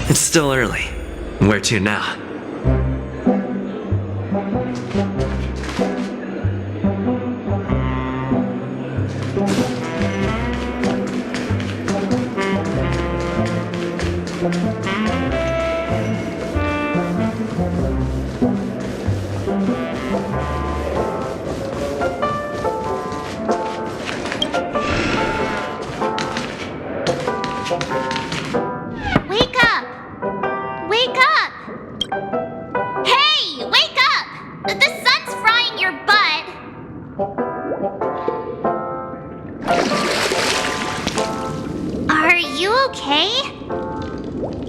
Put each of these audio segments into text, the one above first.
It's still early. Where to now?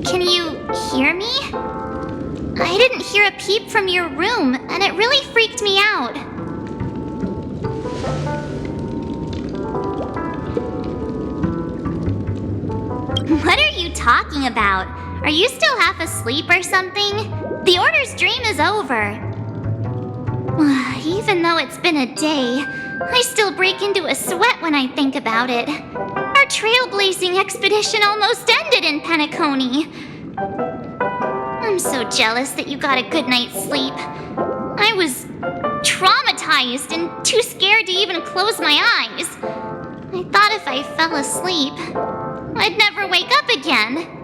Can you hear me? I didn't hear a peep from your room, and it really freaked me out. What are you talking about? Are you still half asleep or something? The Order's dream is over. Even though it's been a day, I still break into a sweat when I think about it. Our trailblazing expedition almost ended in Penacony. I'm so jealous that you got a good night's sleep. I was traumatized and too scared to even close my eyes. I thought if I fell asleep, I'd never wake up again.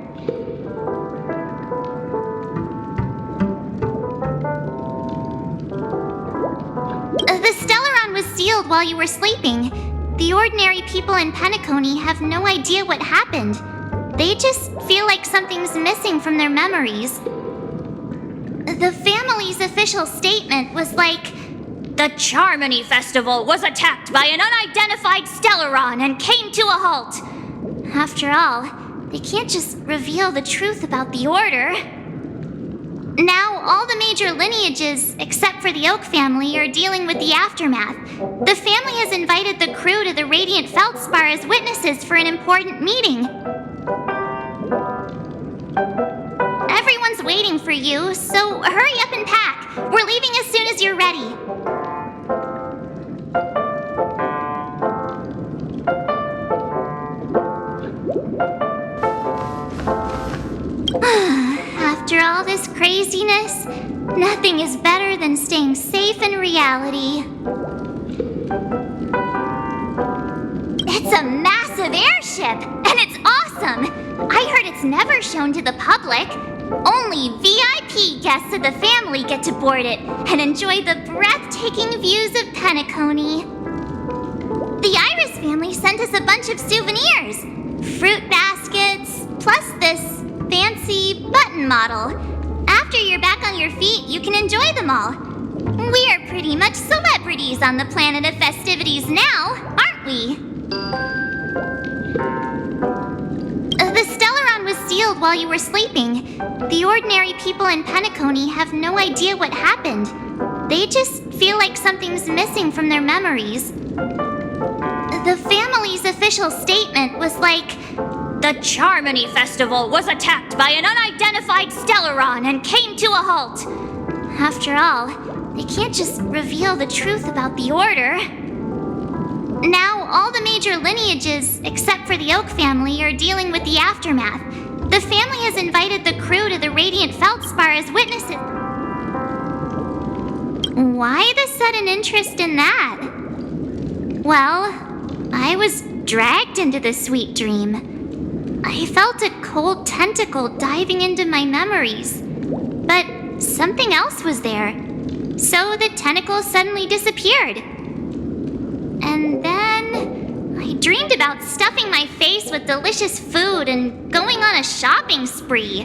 The Stellaron was sealed while you were sleeping. The ordinary people in Penacony have no idea what happened. They just feel like something's missing from their memories. The family's official statement was like, "The Charmony Festival was attacked by an unidentified Stellaron and came to a halt." After all, they can't just reveal the truth about the Order. Now, all the major lineages, except for the Oak family, are dealing with the aftermath. The family has invited the crew to the Radiant Feldspar as witnesses for an important meeting. Everyone's waiting for you, so hurry up and pack. We're leaving as soon as you're ready. After all this craziness, nothing is better than staying safe in reality. It's a massive airship, and it's awesome! I heard it's never shown to the public. Only VIP guests of the family get to board it and enjoy the breathtaking views of Penacony. The Iris family sent us a bunch of souvenirs. Fruit baskets, plus this fancy button model. After you're back on your feet, you can enjoy them all. We are pretty much celebrities on the planet of festivities now, aren't we? The Stellaron was sealed while you were sleeping. The ordinary people in Penacony have no idea what happened. They just feel like something's missing from their memories. The family's official statement was like, "The Charmony Festival was attacked by an unidentified Stellaron and came to a halt." After all, they can't just reveal the truth about the Order. Now, all the major lineages, except for the Oak family, are dealing with the aftermath. The family has invited the crew to the Radiant Feldspar as witnesses. Why the sudden interest in that? Well, I was dragged into this sweet dream. I felt a cold tentacle diving into my memories. But something else was there. So the tentacle suddenly disappeared. And then I dreamed about stuffing my face with delicious food and going on a shopping spree.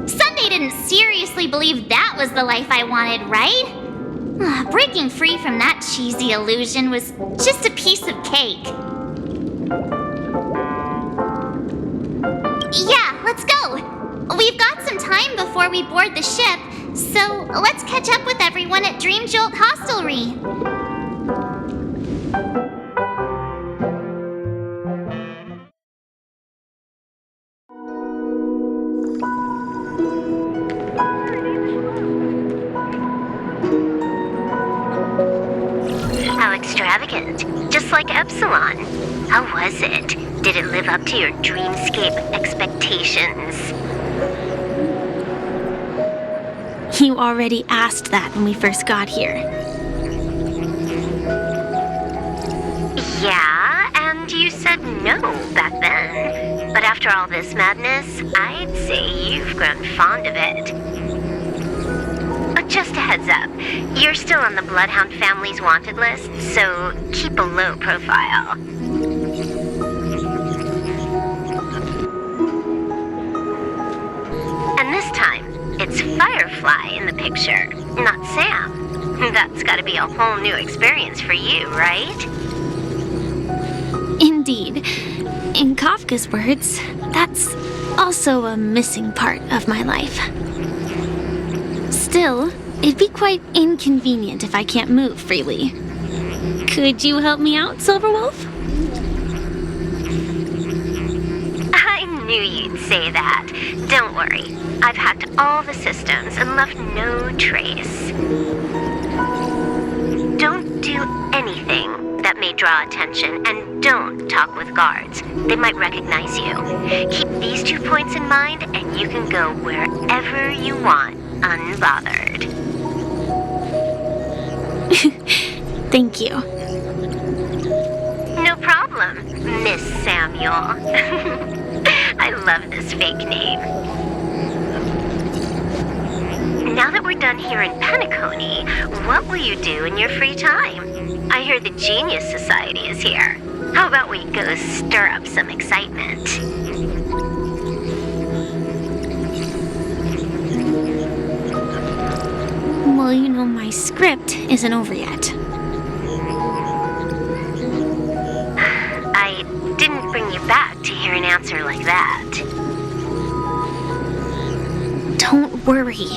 Sunday didn't seriously believe that was the life I wanted, right? Breaking free from that cheesy illusion was just a piece of cake. Yeah, let's go. We've got some time before we board the ship, so let's catch up with everyone at Dream Jolt Hostelry. How extravagant. Just like Epsilon. How was it? Did it live up to your dreamscape expectations? You already asked that when we first got here. Yeah, and you said no back then. But after all this madness, I'd say you've grown fond of it. But just a heads up, you're still on the Bloodhound family's wanted list, so keep a low profile. And this time, it's Firefly in the picture, not Sam. That's gotta be a whole new experience for you, right? Indeed. In Kafka's words, that's also a missing part of my life. Still, it'd be quite inconvenient if I can't move freely. Could you help me out, Silverwolf? I knew you'd say that. Don't worry. I've hacked all the systems and left no trace. Don't do anything that may draw attention, and don't talk with guards. They might recognize you. Keep these 2 points in mind, and you can go wherever you want, unbothered. Thank you. No problem, Miss Samuel. I love this fake name. Now that we're done here in Penacony, what will you do in your free time? I hear the Genius Society is here. How about we go stir up some excitement? Well, you know, my script isn't over yet. I didn't bring you back to hear an answer like that. Don't worry.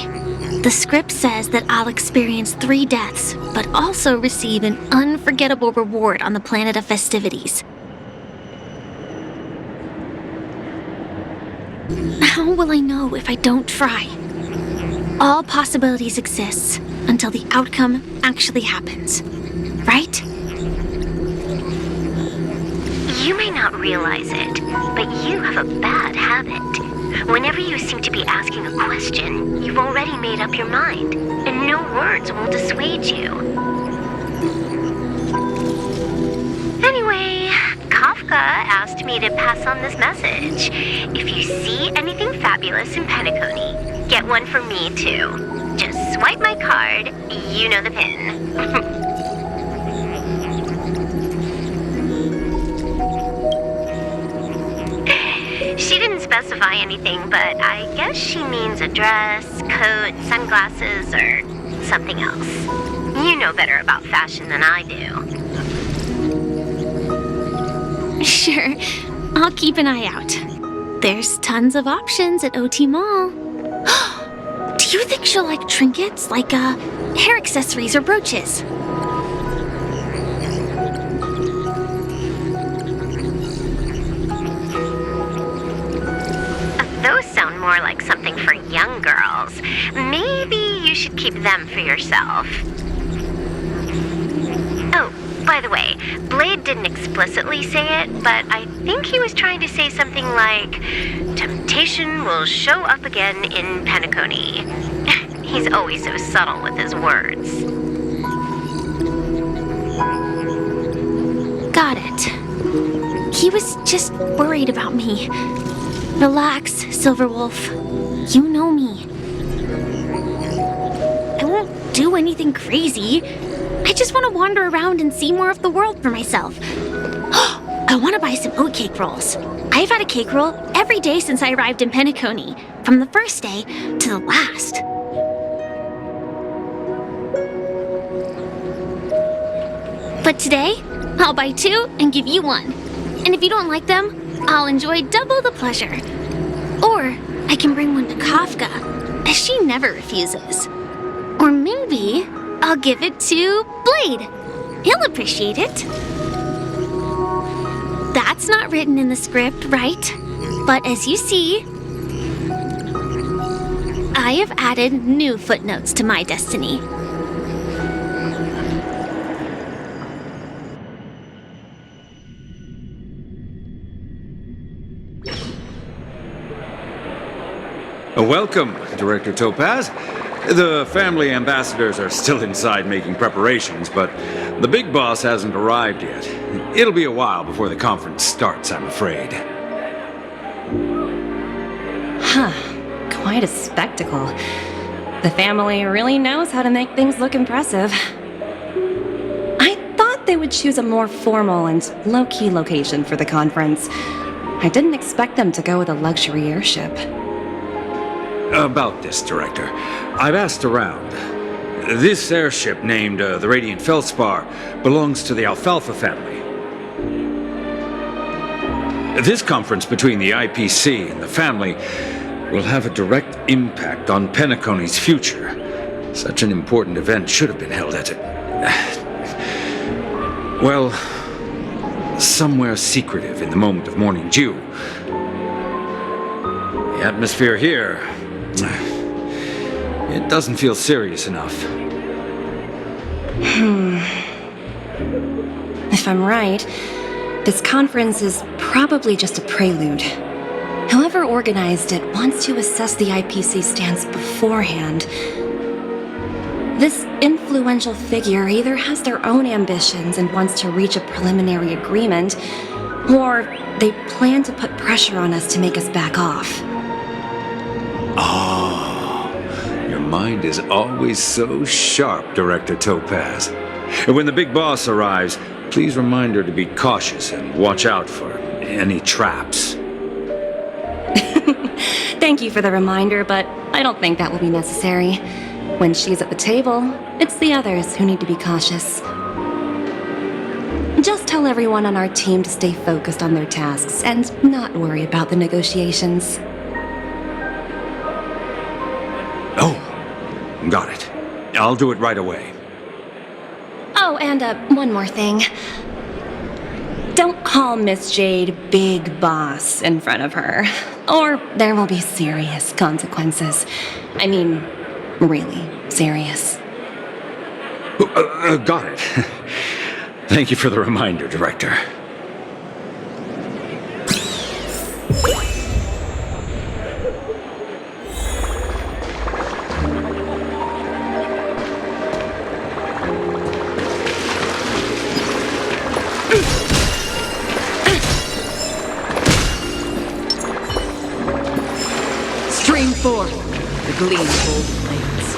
The script says that I'll experience 3 deaths, but also receive an unforgettable reward on the planet of festivities. How will I know if I don't try? All possibilities exist until the outcome actually happens, right? You may not realize it, but you have a bad habit. Whenever you seem to be asking a question, you've already made up your mind, and no words will dissuade you. Anyway, Kafka asked me to pass on this message. If you see anything fabulous in Penacony, get one for me too. Just swipe my card, you know the pin. She didn't specify anything, but I guess she means a dress, coat, sunglasses, or something else. You know better about fashion than I do. Sure, I'll keep an eye out. There's tons of options at OT Mall. Do you think she'll like trinkets, like hair accessories or brooches? Those sound more like something for young girls. Maybe you should keep them for yourself. Oh, by the way, Blade didn't explicitly say it, but I think he was trying to say something like, temptation will show up again in Penacony. He's always so subtle with his words. Got it. He was just worried about me. Relax, Silverwolf. You know me. I won't do anything crazy. I just want to wander around and see more of the world for myself. I want to buy some oatcake rolls. I've had a cake roll every day since I arrived in Penacony, from the first day to the last. But today, I'll buy 2 and give you 1. And if you don't like them, I'll enjoy double the pleasure. Or I can bring one to Kafka, as she never refuses. Or maybe I'll give it to Blade. He'll appreciate it. That's not written in the script, right? But as you see, I have added new footnotes to my destiny. Welcome, Director Topaz. The family ambassadors are still inside making preparations, but the big boss hasn't arrived yet. It'll be a while before the conference starts, I'm afraid. Huh. Quite a spectacle. The family really knows how to make things look impressive. I thought they would choose a more formal and low-key location for the conference. I didn't expect them to go with a luxury airship. About this, Director. I've asked around. This airship, named the Radiant Feldspar, belongs to the Alfalfa family. This conference between the IPC and the family will have a direct impact on Penacony's future. Such an important event should have been held at well, somewhere secretive in the moment of morning dew. The atmosphere here, it doesn't feel serious enough. If I'm right, this conference is probably just a prelude. Whoever organized it wants to assess the IPC stance beforehand. This influential figure either has their own ambitions and wants to reach a preliminary agreement, or they plan to put pressure on us to make us back off. Your mind is always so sharp, Director Topaz. And when the big boss arrives, please remind her to be cautious and watch out for any traps. Thank you for the reminder, but I don't think that will be necessary. When she's at the table, it's the others who need to be cautious. Just tell everyone on our team to stay focused on their tasks and not worry about the negotiations. Oh, got it. I'll do it right away. Oh, and one more thing. Don't call Miss Jade Big Boss in front of her, or there will be serious consequences. I mean, really serious. Got it. Thank you for the reminder, Director. Stream forth the gleam of old flames.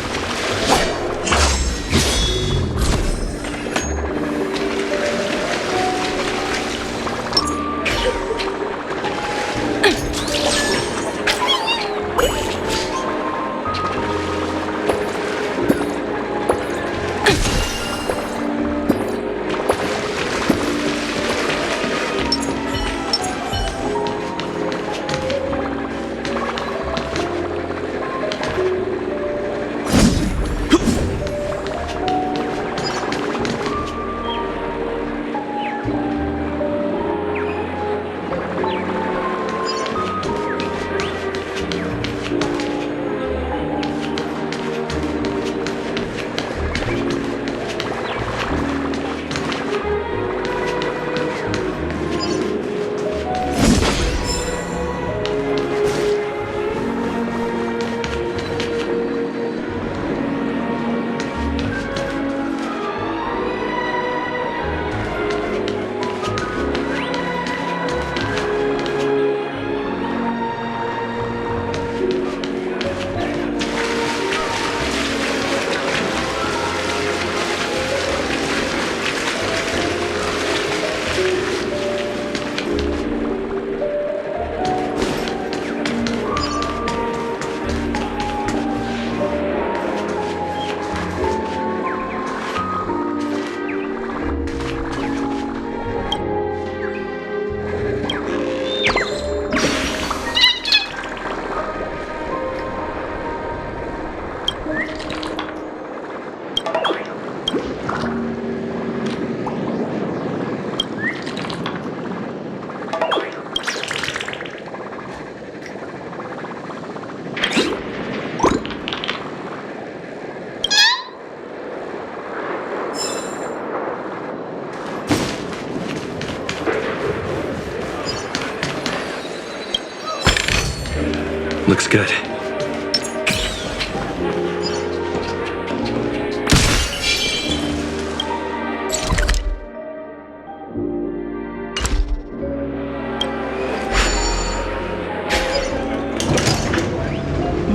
Looks good.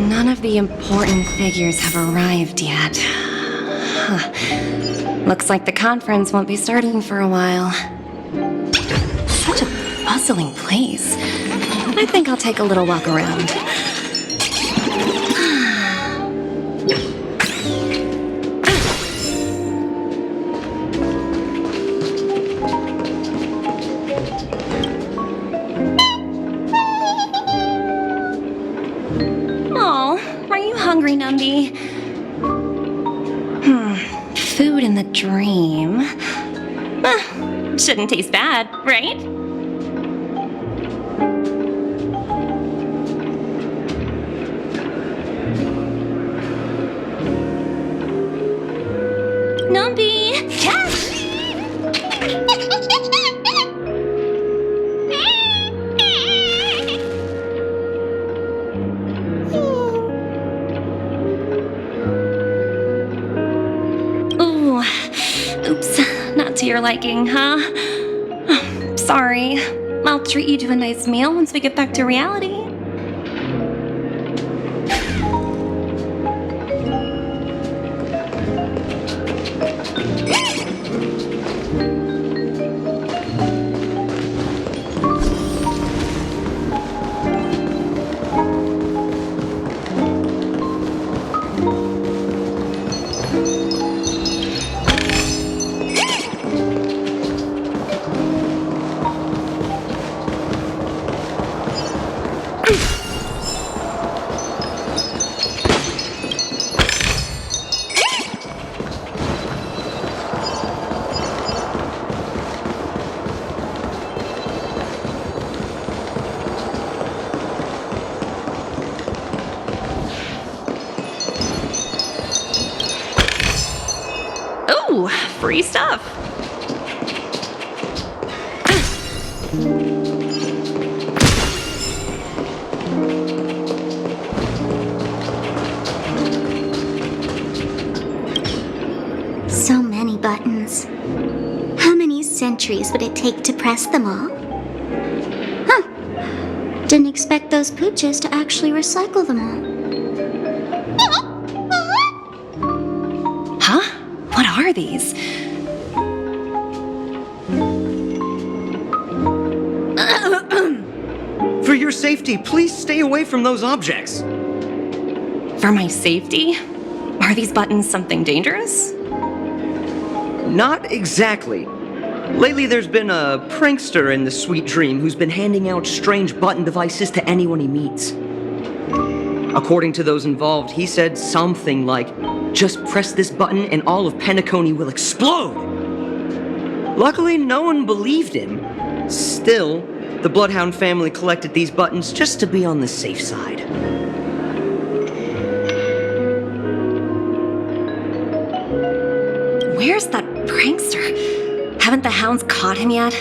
None of the important figures have arrived yet. Huh. Looks like the conference won't be starting for a while. Such a bustling place. I think I'll take a little walk around. Oh, are you hungry, Numby? Food in the dream. Shouldn't taste bad, right? Numby! Yes! Ooh, oops, not to your liking, huh? Sorry. I'll treat you to a nice meal once we get back to reality. Ooh, free stuff. So many buttons. How many centuries would it take to press them all? Huh. Didn't expect those pooches to actually recycle them all. Huh? What are these? For your safety, please stay away from those objects. For my safety? Are these buttons something dangerous? Not exactly. Lately, there's been a prankster in the Sweet Dream who's been handing out strange button devices to anyone he meets. According to those involved, he said something like, "Just press this button and all of Penacony will explode!" Luckily, no one believed him. Still, the Bloodhound family collected these buttons just to be on the safe side. Where's that prankster? Haven't the hounds caught him yet?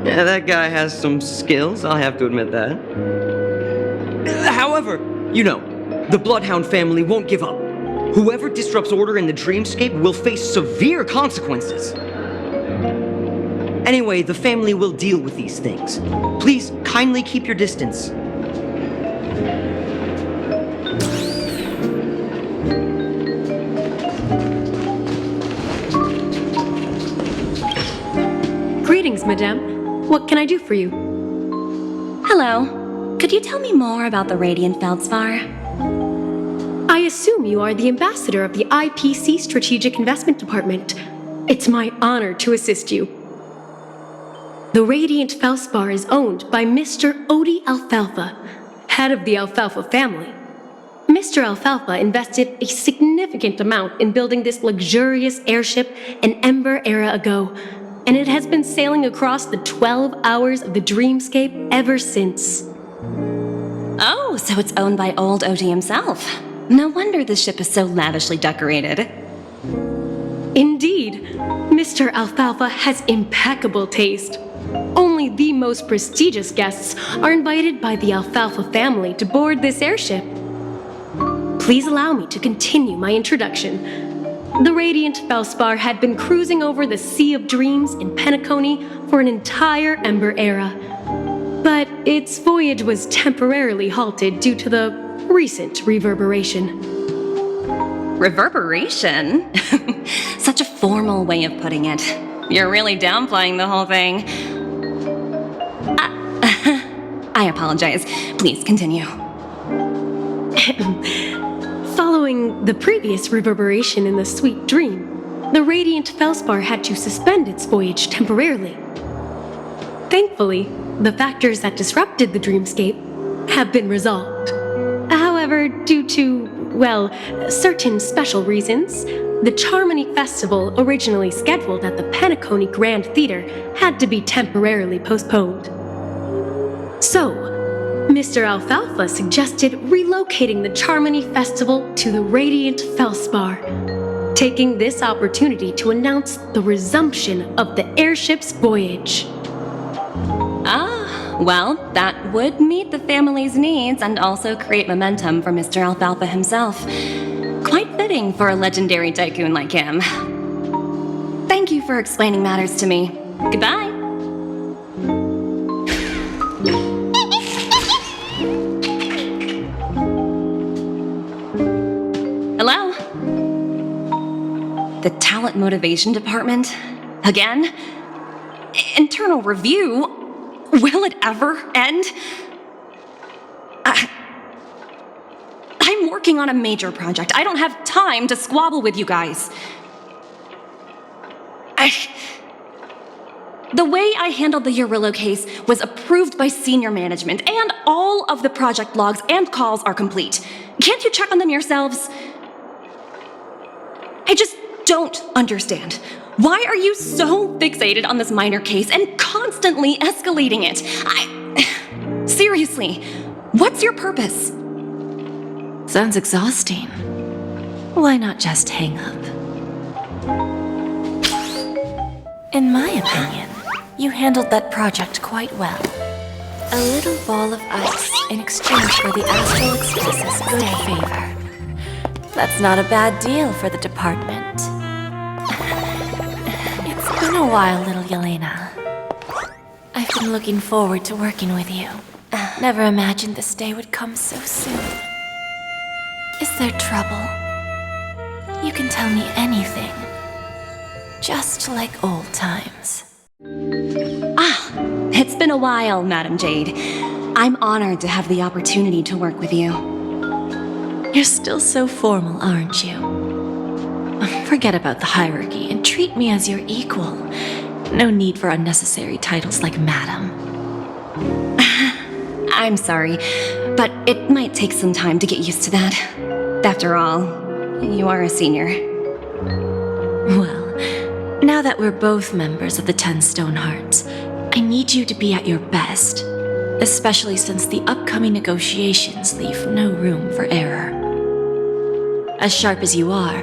Yeah, that guy has some skills, I'll have to admit that. However, you know, the Bloodhound family won't give up. Whoever disrupts order in the dreamscape will face severe consequences. Anyway, the family will deal with these things. Please kindly keep your distance. Greetings, madame. What can I do for you? Hello. Could you tell me more about the Radiant Feldspar? I assume you are the ambassador of the IPC Strategic Investment Department. It's my honor to assist you. The Radiant Feldspar is owned by Mr. Odie Alfalfa, head of the Alfalfa family. Mr. Alfalfa invested a significant amount in building this luxurious airship an Ember era ago, and it has been sailing across the 12 hours of the dreamscape ever since. Oh, so it's owned by old Odie himself. No wonder the ship is so lavishly decorated. Indeed, Mr. Alfalfa has impeccable taste. Only only the most prestigious guests are invited by the Alfalfa family to board this airship. Please allow me to continue my introduction. The Radiant Felspar had been cruising over the Sea of Dreams in Penacony for an entire Ember era. But its voyage was temporarily halted due to the recent reverberation. Reverberation? Such a formal way of putting it. You're really downplaying the whole thing. I apologize. Please continue. Following the previous reverberation in the Sweet Dream, the Radiant Felspar had to suspend its voyage temporarily. Thankfully, the factors that disrupted the dreamscape have been resolved. However, due to, well, certain special reasons, the Charmony Festival, originally scheduled at the Penacony Grand Theater, had to be temporarily postponed. So, Mr. Alfalfa suggested relocating the Charmony Festival to the Radiant Felspar, taking this opportunity to announce the resumption of the airship's voyage. Well, that would meet the family's needs and also create momentum for Mr. Alfalfa himself. Quite fitting for a legendary tycoon like him. Thank you for explaining matters to me. Goodbye. Hello? The Talent Motivation Department? Again? Internal review? Will it ever end? I'm working on a major project. I don't have time to squabble with you guys. The way I handled the Urillo case was approved by senior management, and all of the project logs and calls are complete. Can't you check on them yourselves? I just don't understand. Why are you so fixated on this minor case and constantly escalating it? Seriously, what's your purpose? Sounds exhausting. Why not just hang up? In my opinion, you handled that project quite well. A little ball of ice in exchange for the Astral Express's good favor. That's not a bad deal for the department. It's been a while, little Yelena. I've been looking forward to working with you. Never imagined this day would come so soon. Is there trouble? You can tell me anything. Just like old times. It's been a while, Madam Jade. I'm honored to have the opportunity to work with you. You're still so formal, aren't you? Forget about the hierarchy and treat me as your equal. No need for unnecessary titles like Madam. I'm sorry, but it might take some time to get used to that. After all, you are a senior. Well, now that we're both members of the 10 Stone Hearts, I need you to be at your best, especially since the upcoming negotiations leave no room for error. As sharp as you are,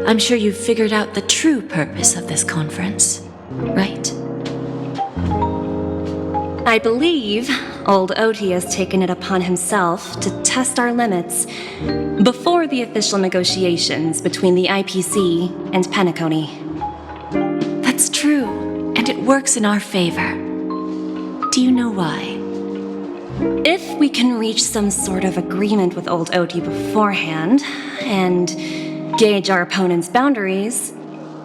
I'm sure you've figured out the true purpose of this conference, right? I believe old Oti has taken it upon himself to test our limits before the official negotiations between the IPC and Penacony. That's true, and it works in our favor. Do you know why? If we can reach some sort of agreement with old Oti beforehand and gauge our opponent's boundaries,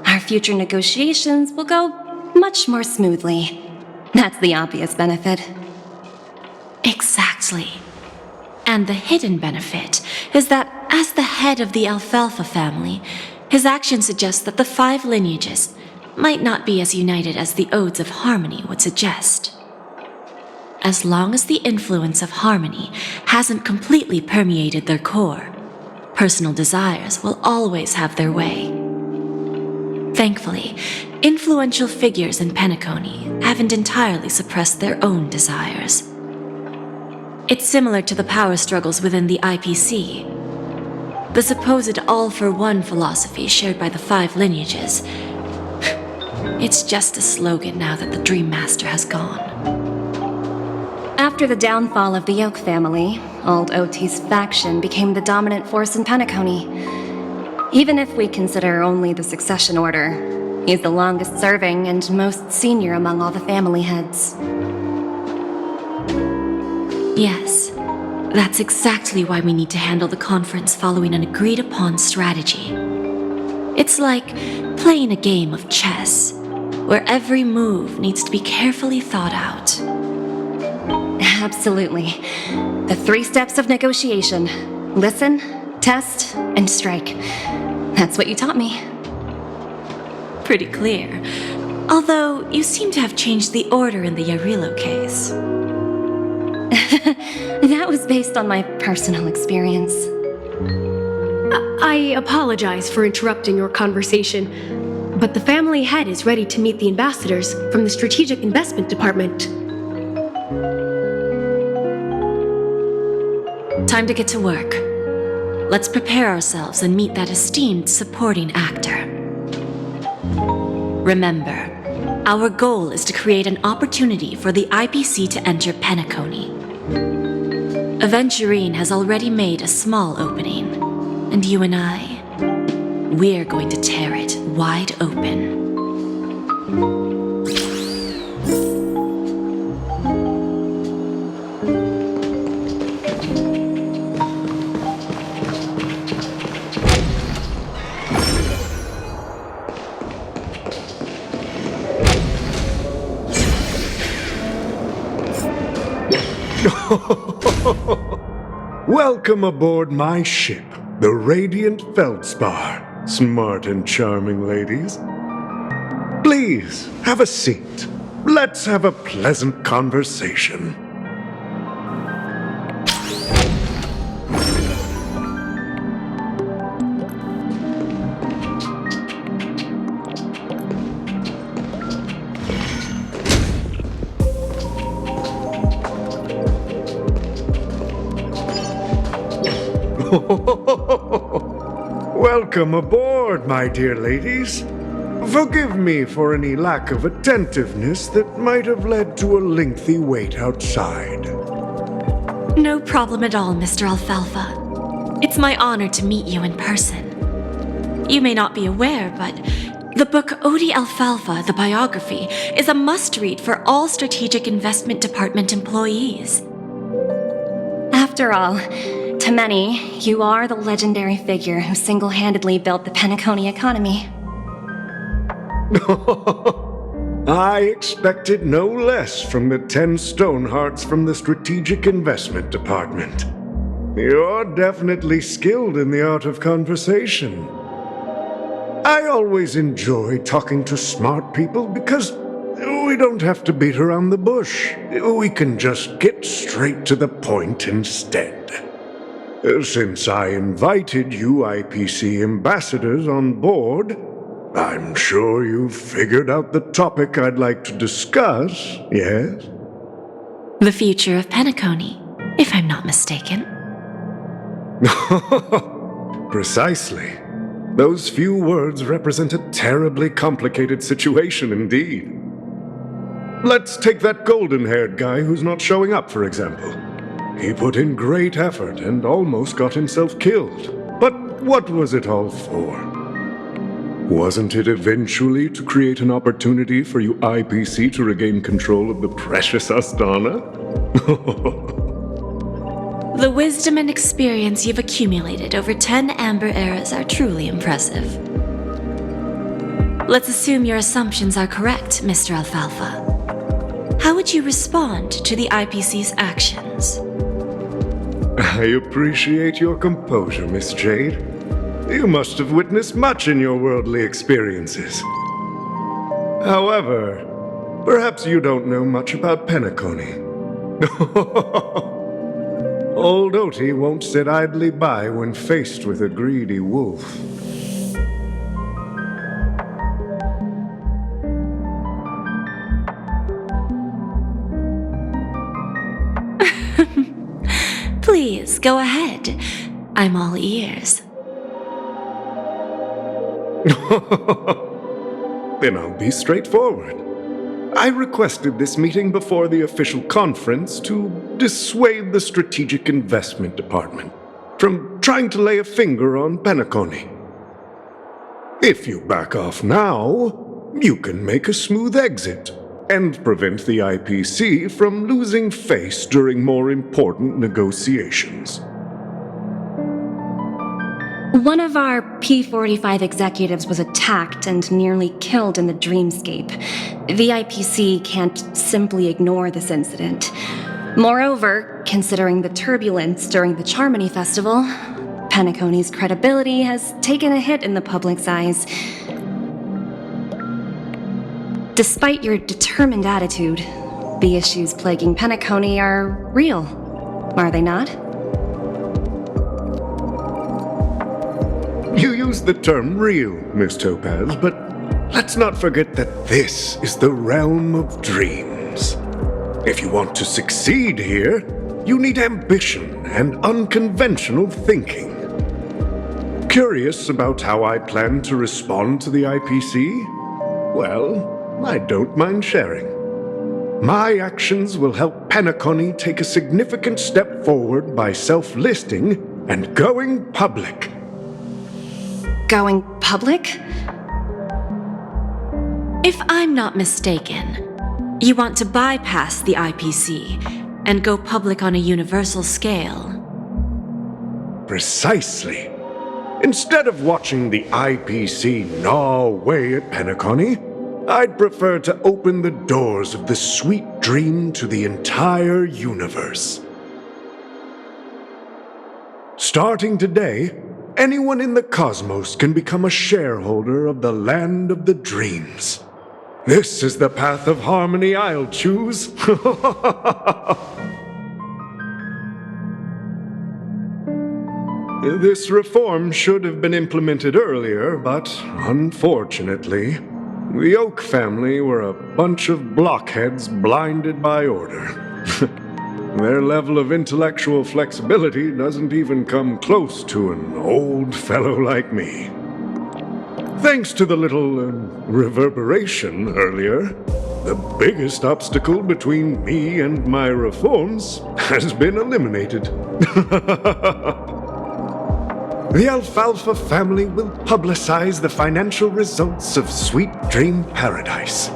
our future negotiations will go much more smoothly. That's the obvious benefit. Exactly. And the hidden benefit is that as the head of the Alfalfa family, his action suggests that the 5 lineages might not be as united as the Odes of Harmony would suggest. As long as the influence of harmony hasn't completely permeated their core, personal desires will always have their way. Thankfully, influential figures in Penacony haven't entirely suppressed their own desires. It's similar to the power struggles within the IPC. The supposed all-for-one philosophy shared by the 5 lineages. It's just a slogan now that the Dream Master has gone. After the downfall of the Yoke family, old OT's faction became the dominant force in Penacony. Even if we consider only the succession order, he's the longest serving and most senior among all the family heads. Yes, that's exactly why we need to handle the conference following an agreed-upon strategy. It's like playing a game of chess, where every move needs to be carefully thought out. Absolutely. The 3 steps of negotiation. Listen, test, and strike. That's what you taught me. Pretty clear. Although, you seem to have changed the order in the Yarilo case. That was based on my personal experience. I apologize for interrupting your conversation, but the family head is ready to meet the ambassadors from the Strategic Investment Department. Time to get to work. Let's prepare ourselves and meet that esteemed supporting actor. Remember, our goal is to create an opportunity for the IPC to enter Penacony. Aventurine has already made a small opening, and you and I, we're going to tear it wide open. Welcome aboard my ship, the Radiant Feldspar. Smart and charming ladies. Please, have a seat. Let's have a pleasant conversation. Welcome aboard, my dear ladies. Forgive me for any lack of attentiveness that might have led to a lengthy wait outside. No problem at all, Mr. Alfalfa. It's my honor to meet you in person. You may not be aware, but the book Odi Alfalfa, the biography, is a must-read for all Strategic Investment Department employees. After all, to many, you are the legendary figure who single-handedly built the Penacony economy. I expected no less from the 10 Stonehearts from the Strategic Investment Department. You're definitely skilled in the art of conversation. I always enjoy talking to smart people because we don't have to beat around the bush. We can just get straight to the point instead. Since I invited you IPC ambassadors on board, I'm sure you've figured out the topic I'd like to discuss, yes? The future of Penacony, if I'm not mistaken. Precisely. Those few words represent a terribly complicated situation indeed. Let's take that golden-haired guy who's not showing up, for example. He put in great effort and almost got himself killed. But what was it all for? Wasn't it eventually to create an opportunity for you IPC to regain control of the precious Astana? The wisdom and experience you've accumulated over 10 Amber Eras are truly impressive. Let's assume your assumptions are correct, Mr. Alfalfa. How would you respond to the IPC's actions? I appreciate your composure, Miss Jade. You must have witnessed much in your worldly experiences. However, perhaps you don't know much about Penacony. Old Oti won't sit idly by when faced with a greedy wolf. Please, go ahead. I'm all ears. Then I'll be straightforward. I requested this meeting before the official conference to dissuade the Strategic Investment Department from trying to lay a finger on Penacony. If you back off now, you can make a smooth exit and prevent the IPC from losing face during more important negotiations. One of our P-45 executives was attacked and nearly killed in the dreamscape. The IPC can't simply ignore this incident. Moreover, considering the turbulence during the Charmony Festival, Penacony's credibility has taken a hit in the public's eyes. Despite your determined attitude, the issues plaguing Penacony are real, are they not? You use the term real, Miss Topaz, but let's not forget that this is the realm of dreams. If you want to succeed here, you need ambition and unconventional thinking. Curious about how I plan to respond to the IPC? Well, I don't mind sharing. My actions will help Penacony take a significant step forward by self-listing and going public. Going public? If I'm not mistaken, you want to bypass the IPC and go public on a universal scale. Precisely. Instead of watching the IPC gnaw away at Penacony, I'd prefer to open the doors of the sweet dream to the entire universe. Starting today, anyone in the cosmos can become a shareholder of the land of the dreams. This is the path of harmony I'll choose. This reform should have been implemented earlier, but unfortunately, the Oak family were a bunch of blockheads blinded by order. Their level of intellectual flexibility doesn't even come close to an old fellow like me. Thanks to the little reverberation earlier, the biggest obstacle between me and my reforms has been eliminated. The Alfalfa family will publicize the financial results of Sweet Dream Paradise,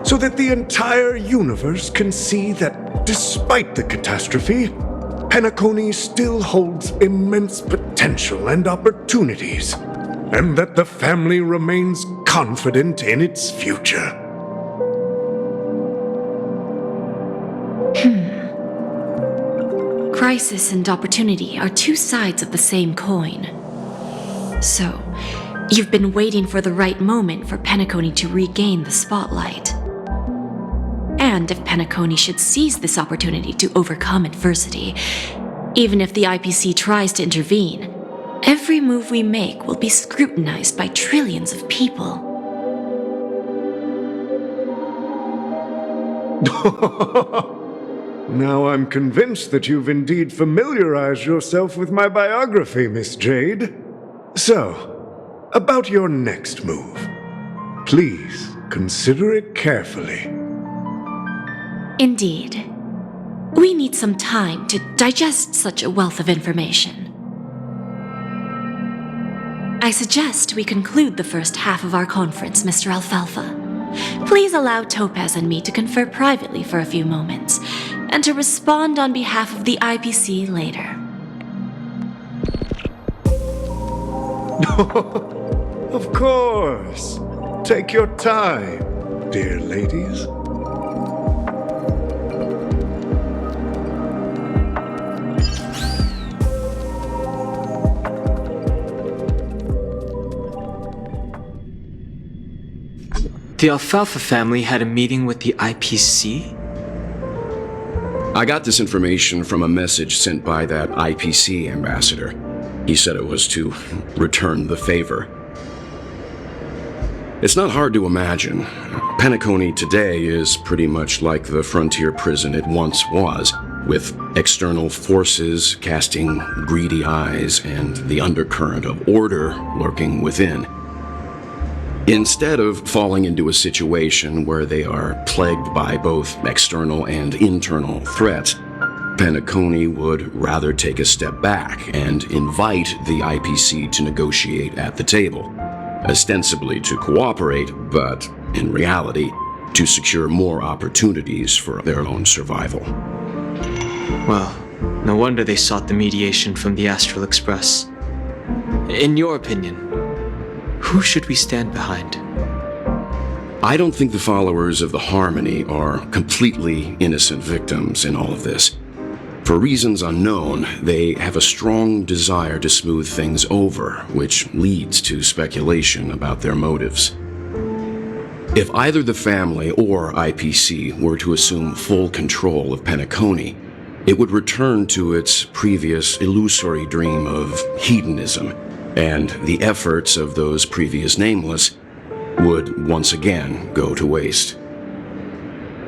so that the entire universe can see that despite the catastrophe, Penacony still holds immense potential and opportunities, and that the family remains confident in its future. Crisis and opportunity are two sides of the same coin. So, you've been waiting for the right moment for Penacony to regain the spotlight. And if Penacony should seize this opportunity to overcome adversity, even if the IPC tries to intervene, every move we make will be scrutinized by trillions of people. Now I'm convinced that you've indeed familiarized yourself with my biography, Miss Jade. So, about your next move. Please consider it carefully. Indeed. We need some time to digest such a wealth of information. I suggest we conclude the first half of our conference, Mr. Alfalfa. Please allow Topaz and me to confer privately for a few moments, and to respond on behalf of the IPC later. Of course. Take your time, dear ladies. The Alfalfa family had a meeting with the IPC? I got this information from a message sent by that IPC ambassador. He said it was to return the favor. It's not hard to imagine. Penacony today is pretty much like the frontier prison it once was, with external forces casting greedy eyes and the undercurrent of order lurking within. Instead of falling into a situation where they are plagued by both external and internal threats, Penacony would rather take a step back and invite the IPC to negotiate at the table, ostensibly to cooperate, but in reality, to secure more opportunities for their own survival. Well, no wonder they sought the mediation from the Astral Express. In your opinion, who should we stand behind? I don't think the followers of the Harmony are completely innocent victims in all of this. For reasons unknown, they have a strong desire to smooth things over, which leads to speculation about their motives. If either the family or IPC were to assume full control of Penacony, it would return to its previous illusory dream of hedonism, and the efforts of those previous nameless would once again go to waste.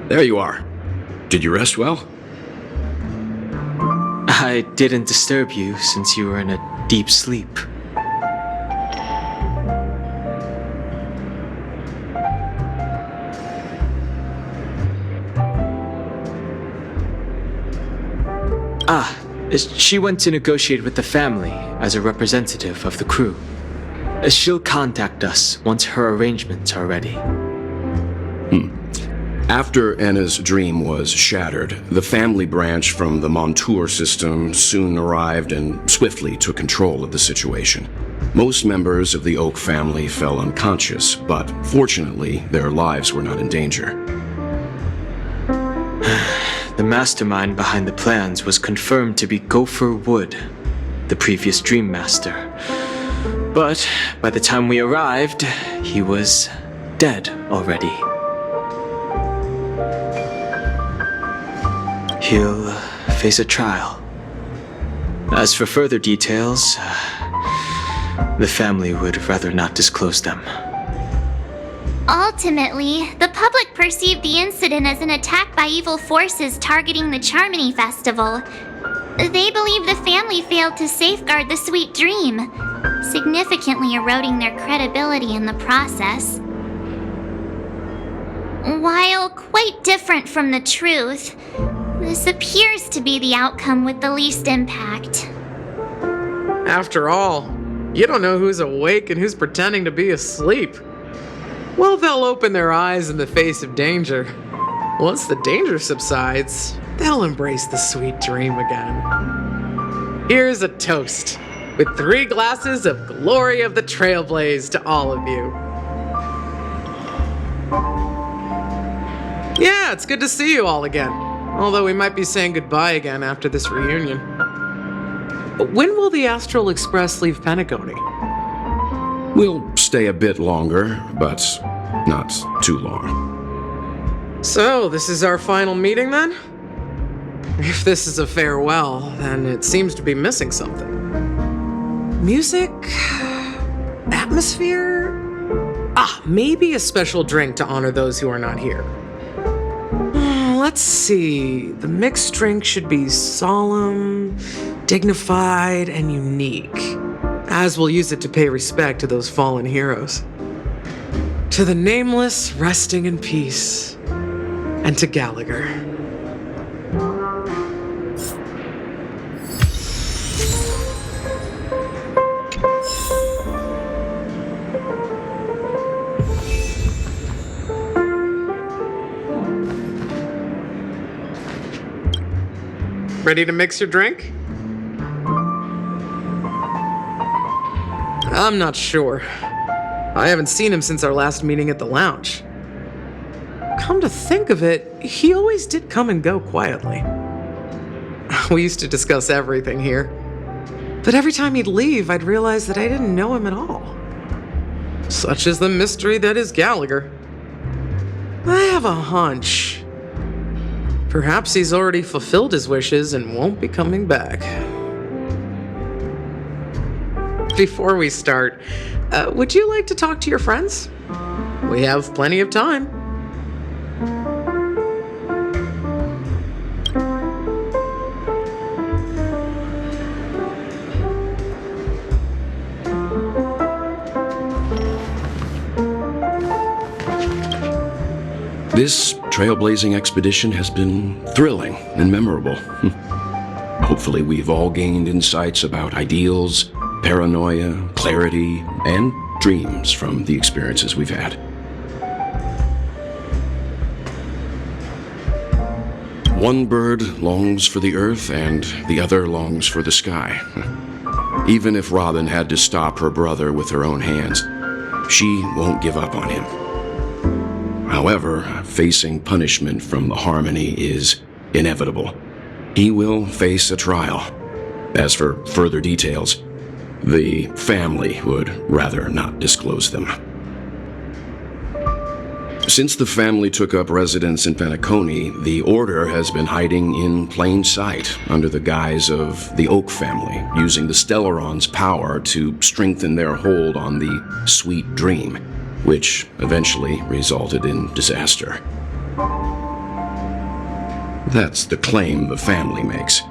There you are. Did you rest well? I didn't disturb you since you were in a deep sleep. She went to negotiate with the family as a representative of the crew. She'll contact us once her arrangements are ready. After Anna's dream was shattered, the family branch from the Montour system soon arrived and swiftly took control of the situation. Most members of the Oak family fell unconscious, but fortunately, their lives were not in danger. The mastermind behind the plans was confirmed to be Gopher Wood, the previous Dream Master. But by the time we arrived, he was dead already. He'll face a trial. As for further details, the family would rather not disclose them. Ultimately, the public perceived the incident as an attack by evil forces targeting the Charmony Festival. They believe the family failed to safeguard the sweet dream, significantly eroding their credibility in the process. While quite different from the truth, this appears to be the outcome with the least impact. After all, you don't know who's awake and who's pretending to be asleep. Well, they'll open their eyes in the face of danger. Once the danger subsides, they'll embrace the sweet dream again. Here's a toast, with 3 glasses of Glory of the Trailblaze to all of you. Yeah, it's good to see you all again. Although we might be saying goodbye again after this reunion. When will the Astral Express leave Penacony? We'll stay a bit longer, but not too long. So, this is our final meeting then? If this is a farewell, then it seems to be missing something. Music? Atmosphere? Maybe a special drink to honor those who are not here. Let's see. The mixed drink should be solemn, dignified, and unique, as we'll use it to pay respect to those fallen heroes. To the nameless, resting in peace, and to Gallagher. Ready to mix your drink? I'm not sure. I haven't seen him since our last meeting at the lounge. Come to think of it, he always did come and go quietly. We used to discuss everything here. But every time he'd leave, I'd realize that I didn't know him at all. Such is the mystery that is Gallagher. I have a hunch. Perhaps he's already fulfilled his wishes and won't be coming back. Before we start, would you like to talk to your friends? We have plenty of time. This trailblazing expedition has been thrilling and memorable. Hopefully we've all gained insights about ideals, paranoia, clarity, and dreams from the experiences we've had. One bird longs for the earth and the other longs for the sky. Even if Robin had to stop her brother with her own hands, she won't give up on him. However, facing punishment from the Harmony is inevitable. He will face a trial. As for further details, the family would rather not disclose them. Since the family took up residence in Penacony, the Order has been hiding in plain sight under the guise of the Oak family, using the Stellaron's power to strengthen their hold on the Sweet Dream, which eventually resulted in disaster. That's the claim the family makes.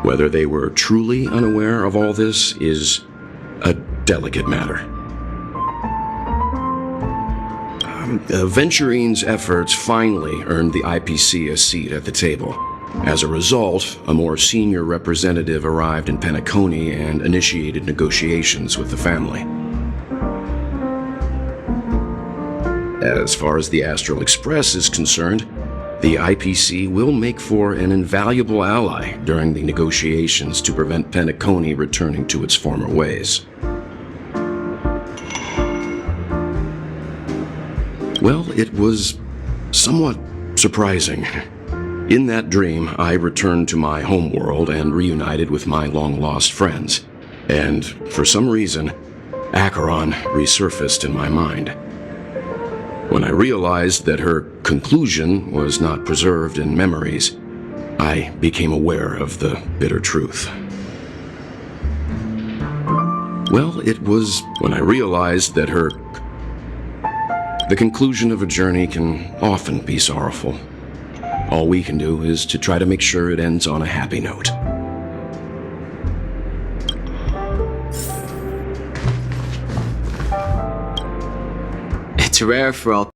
Whether they were truly unaware of all this is a delicate matter. Venturine's efforts finally earned the IPC a seat at the table. As a result, a more senior representative arrived in Penacony and initiated negotiations with the family. As far as the Astral Express is concerned, the IPC will make for an invaluable ally during the negotiations to prevent Penacony returning to its former ways. Well, it was somewhat surprising. In that dream, I returned to my homeworld and reunited with my long-lost friends. And for some reason, Acheron resurfaced in my mind. When I realized that her conclusion was not preserved in memories, I became aware of the bitter truth. Well, it was when I realized that the conclusion of a journey can often be sorrowful. All we can do is to try to make sure it ends on a happy note. It's rare for all